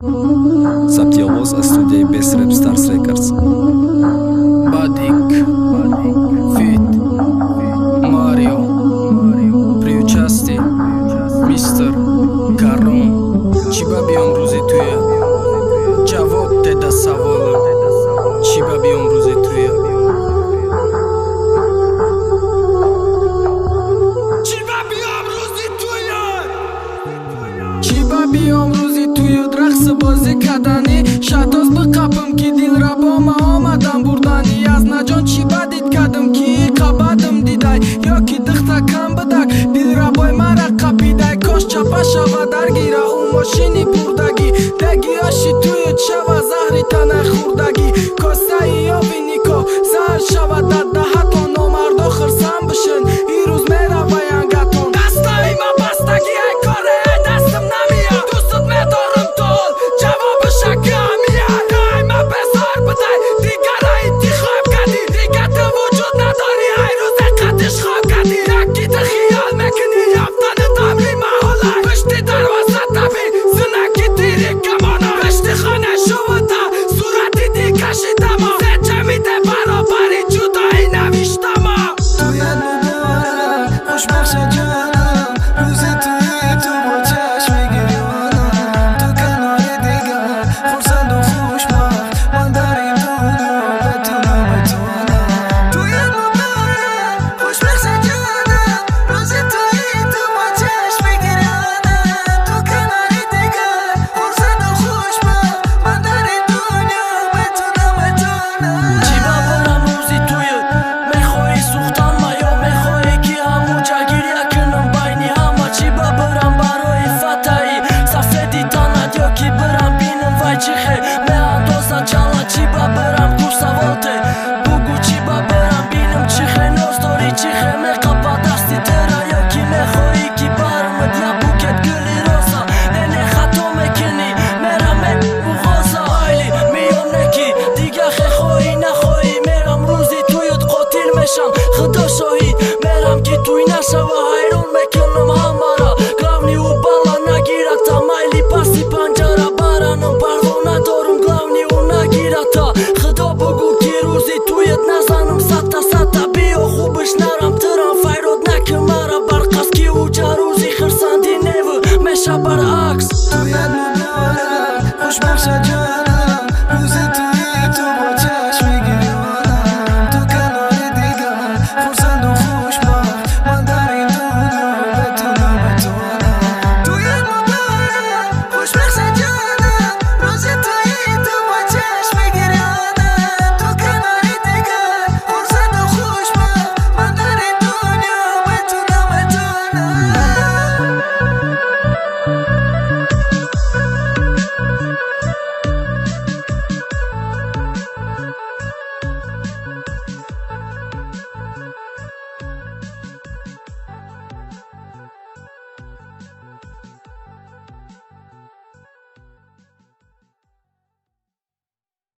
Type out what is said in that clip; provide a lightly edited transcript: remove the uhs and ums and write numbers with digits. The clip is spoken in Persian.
ثبت آواز از استودیوی بیس رپ ستارز ریکاردز. Badik, Fit, Mario, Priuchasti, Mr. Karon. چی با بیام روزی توی جواب ده سوالم، چی با بیام روزی توی چی با بیام روزی توی رقص بازی کردنی شتاز بقبم که دل را با ما آمدم بردنی از نجان چی با دید کردم که قبادم دیدای یا که دختا کم بدک دل را بای مرا قبیدای کاش چپا شوا درگیره اون ماشینی بردگی دگی هاشی توی چوا زهری تنه خوردگی کاسه